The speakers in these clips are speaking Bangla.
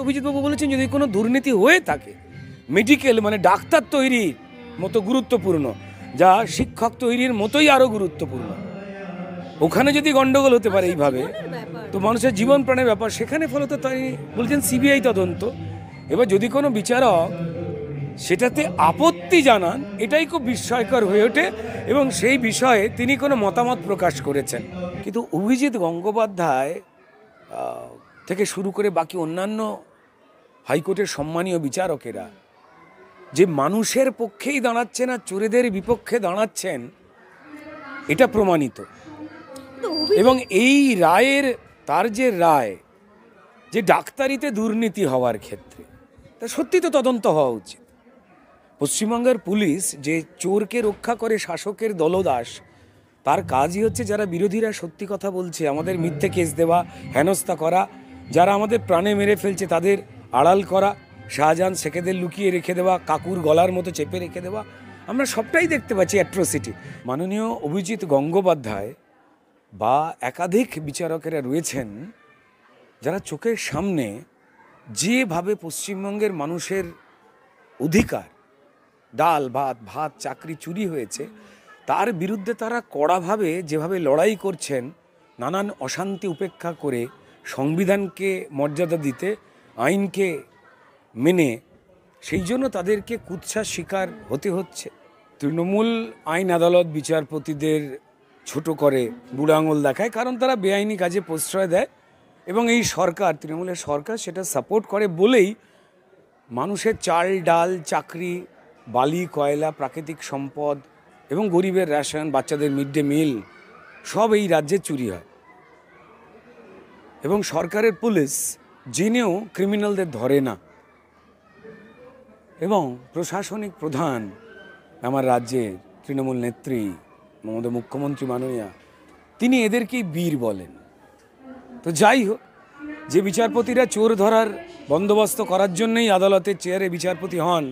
অভিজিৎবাবু বলেছেন যদি কোনো দুর্নীতি হয়ে থাকে মেডিকেল মানে ডাক্তার তৈরির মতো গুরুত্বপূর্ণ, যা শিক্ষক তৈরির মতোই আরও গুরুত্বপূর্ণ, ওখানে যদি গন্ডগোল হতে পারে এইভাবে, তো মানুষের জীবন প্রাণের ব্যাপার, সেখানে ফলত তাই বলছেন সিবিআই তদন্ত। এবার যদি কোনো বিচারক সেটাতে আপত্তি জানান, এটাই খুব বিস্ময়কর হয়ে ওঠে এবং সেই বিষয়ে তিনি কোনো মতামত প্রকাশ করেছেন। কিন্তু অভিজিৎ গঙ্গোপাধ্যায় থেকে শুরু করে বাকি অন্যান্য হাইকোর্টের সম্মানীয় বিচারকেরা যে মানুষের পক্ষেই দাঁড়াচ্ছেন আর চোরেদের বিপক্ষে দাঁড়াচ্ছেন, এটা প্রমাণিত। এবং এই রায়ের, তার যে রায়, যে ডাক্তারিতে দুর্নীতি হওয়ার ক্ষেত্রে, তা সত্যি তো তদন্ত হওয়া উচিত। পশ্চিমবঙ্গের পুলিশ যে চোরকে রক্ষা করে শাসকের দলদাস, তার কাজই হচ্ছে যারা বিরোধীরা সত্যি কথা বলছে আমাদের মিথ্যে কেস দেওয়া, হেনস্থা করা, যারা আমাদের প্রাণে মেরে ফেলছে তাদের আড়াল করা, শাহজাহান শেখেদের লুকিয়ে রেখে দেওয়া, কাকুর গলার মতো চেপে রেখে দেওয়া, আমরা সবটাই দেখতে পাচ্ছি অ্যাট্রোসিটি। মাননীয় অভিজিৎ গঙ্গোপাধ্যায় বা একাধিক বিচারকেরা রয়েছেন যারা চোখের সামনে যেভাবে পশ্চিমবঙ্গের মানুষের অধিকার, ডাল ভাত চাকরি চুরি হয়েছে, তার বিরুদ্ধে তারা কড়াভাবে যেভাবে লড়াই করছেন, নানান অশান্তি উপেক্ষা করে সংবিধানকে মর্যাদা দিতে, আইনকে মেনে, সেই জন্য তাদেরকে কুৎসার শিকার হতে হচ্ছে। তৃণমূল আইন আদালত বিচারপতিদের ছোট করে বুড়ো আঙুল দেখায়, কারণ তারা বেআইনি কাজে প্রশ্রয় দেয় এবং এই সরকার, তৃণমূলের সরকার, সেটা সাপোর্ট করে বলেই মানুষের চাল ডাল, চাকরি, বালি, কয়লা, প্রাকৃতিক সম্পদ এবং গরিবের রেশন, বাচ্চাদের মিড ডে মিল সব এই রাজ্যে চুরি হয়। এবং সরকারের পুলিশ জেনেও ক্রিমিনালদের ধরে না। এবং প্রশাসনিক প্রধান আমার রাজ্যের তৃণমূল নেত্রী, আমাদের মুখ্যমন্ত্রী মাননীয়া, তিনি এদেরকেই বীর বলেন। তো যাই হোক, যে বিচারপতিরা চোর ধরার বন্দোবস্ত করার জন্যই আদালতের চেয়ারে বিচারপতি হন,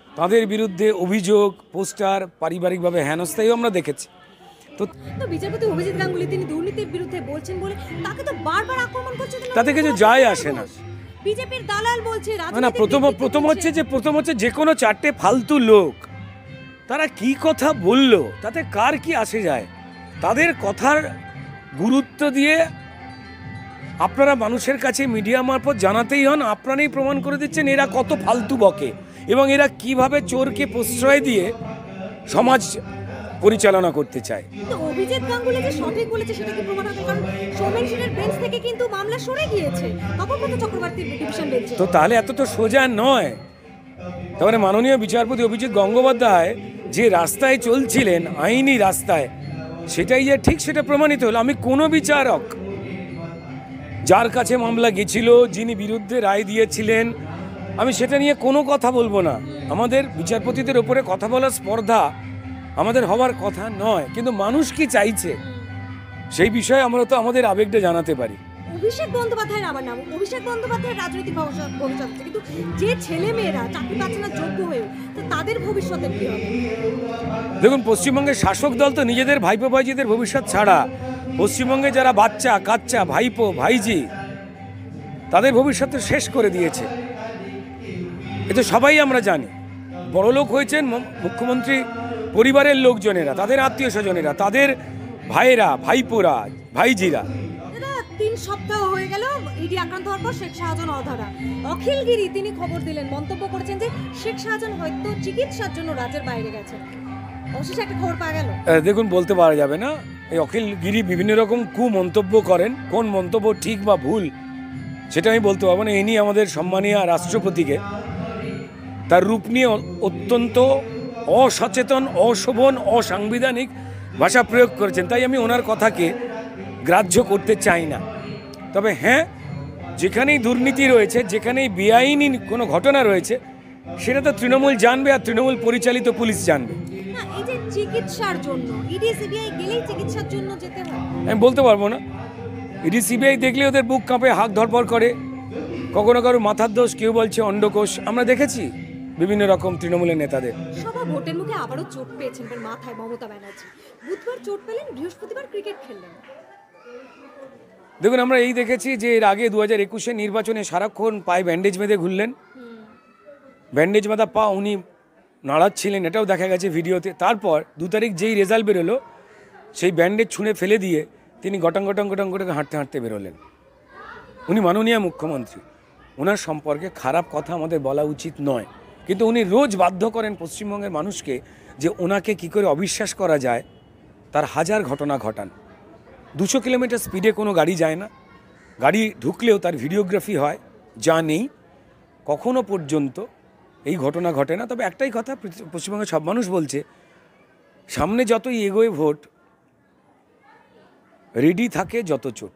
তাদের বিরুদ্ধে অভিযোগ, পোস্টার, পারিবারিকভাবে হেনস্থাও আমরা দেখেছি। তো বিচারপতি অভিজিৎ গাঙ্গুলি তিনি দুর্নীতির বিরুদ্ধে বলছেন বলে তাকে তো বারবার আক্রমণ করছে, তাতে কিছু যায় আসে না। বিজেপির দালাল বলছে না, প্রথম হচ্ছে যে কোনো চারটে ফালতু লোক তারা কি কথা বললো তাতে কার কি আসে যায়, তাদের কথার গুরুত্ব দিয়ে আপনারা মানুষের কাছে মিডিয়া মারফত জানাতেই হন, আপনারাই প্রমাণ করে দিচ্ছেন এরা কত ফালতু বকে এবং এরা কিভাবে চোরকে প্রশ্রয় দিয়ে সমাজ পরিচালনা করতে চায়। অভিজিৎ গাঙ্গুলি যে সঠিক বলেছে সেটা কি প্রমাণ হবে? কারণ সোমেন সেনের বেঞ্চ থেকে কিন্তু মামলা সরে গিয়েছে তপব্রত চক্রবর্তীর ডিভিশন বেঞ্চে। তো তাহলে এত তো সোজা নয়। তারপরে মাননীয় বিচারপতি অভিজিৎ গঙ্গোপাধ্যায় যে রাস্তায় চলছিলেন, আইনি রাস্তায়, সেটাই যে ঠিক সেটা প্রমাণিত হলো। আমি কোনো বিচারক যার কাছে মামলা গেছিল, যিনি বিরুদ্ধে রায় দিয়েছিলেন, আমি সেটা নিয়ে কোনো কথা বলবো না। আমাদের বিচারপতিদের ওপরে কথা বলার স্পর্ধা আমাদের হওয়ার কথা নয়, কিন্তু মানুষ কি চাইছে সেই বিষয়ে আমরা তো আমাদের আবেগটা জানাতে পারি। অভিষেক বন্দ্যোপাধ্যায়ের আমার নাম, অভিষেক বন্দ্যোপাধ্যায়ের রাজনৈতিক ভবিষ্যৎ, কিন্তু যে ছেলে মেয়েরা চাকরি পাচ্ছে না যোগ্য হয়েও, তো তাদের ভবিষ্যতের কি হবে? দেখুন, পশ্চিমবঙ্গের শাসক দল তো নিজেদের ভাইপো ভাইজিদের ভবিষ্যৎ ছাড়া পশ্চিমবঙ্গে যারা বাচ্চা কাচ্চা, ভাইপো ভাইজি, তাদের ভবিষ্যৎ শেষ করে দিয়েছে। এ তো সবাই আমরা জানি। বড়লোক হয়েছেন মুখ্যমন্ত্রী পরিবারের লোকজনেরা, তাদের আত্মীয় স্বজনেরা, তাদের ভাইয়েরা, ভাইপোরা, ভাইজিরা। 3 সপ্তাহ হয়ে গেল ইডি আক্রান্ত হওয়ার পর শেখ শাহজাহান অধরা। অখিল গিরি তিনি খবর দিলেন, মন্তব্য করেছেন যে শেখ শাহজাহান হয়তো চিকিৎসার জন্য রাজ্যের বাইরে গেছেন। অবশেষে একটা খবর পাওয়া গেল। দেখুন, বলতে পারা যাবে না। এই অখিল গিরি বিভিন্ন রকম মন্তব্য করেন, কোন মন্তব্য ঠিক বা ভুল সেটা আমি বলতে পারবো না। এ নিয়ে আমাদের সম্মানীয় রাষ্ট্রপতিকে তার রূপ নিয়ে অত্যন্ত অসচেতন, অশোভন, অসাংবিধানিক ভাষা প্রয়োগ করেছেন, তাই আমি ওনার কথাকে গ্রাহ্য করতে চাই না। তবে হ্যাঁ, যেখানেই দুর্নীতি রয়েছে, যেখানেই বেআইনি কোনো ঘটনা রয়েছে, সেটা তো তৃণমূল জানবে আর তৃণমূল পরিচালিত পুলিশ জানবে। এই যে চিকিৎসার জন্য ইডি সিবিআই গেলেই চিকিৎসার জন্য যেতে হয়, আমি বলতে পারবো না। ইডি সিবিআই দেখলে ওদের বুক কাঁপে, হাত ধরপড় করে, কখনো কারো মাথার দোষ, কেউ বলছে অন্ডকোষ, আমরা দেখেছি বিভিন্ন রকম তৃণমূলের নেতাদের। সভা ভোটের মুখে আবারও চোট পেয়েছেন মাথায় মমতা ব্যানার্জি। বুধবার চোট পেলেন, বৃহস্পতিবার ক্রিকেট খেললেন। দেখুন আমরা এই দেখেছি যে এর আগে 2021 নির্বাচনে সারাক্ষণ পায়ে ব্যান্ডেজ বেঁধে ঘুরলেন, ব্যান্ডেজ বাঁধা পা উনি নাড়াচ্ছিলেন, এটাও দেখা গেছে ভিডিওতে। তারপর 2 তারিখ যেই রেজাল্ট বেরোলো সেই ব্যান্ডেজ ছুঁড়ে ফেলে দিয়ে তিনি গটং গটং গটং করে হাঁটতে হাঁটতে বেরোলেন। উনি মাননীয় মুখ্যমন্ত্রী, ওনার সম্পর্কে খারাপ কথা আমাদের বলা উচিত নয়, কিন্তু উনি রোজ বাধ্য করেন পশ্চিমবঙ্গের মানুষকে যে ওনাকে কি করে অবিশ্বাস করা যায়। তার হাজার ঘটনা ঘটান, 200 কিলোমিটার স্পিডে কোনো গাড়ি যায় না, গাড়ি ঢুকলেও তার ভিডিওগ্রাফি হয়, যা নেই কখনো পর্যন্ত এই ঘটনা ঘটে না। তবে একটাই কথা পশ্চিমবঙ্গের সব মানুষ বলছে, সামনে যতই এগোয় ভোট, রেডি থাকে যত চোট।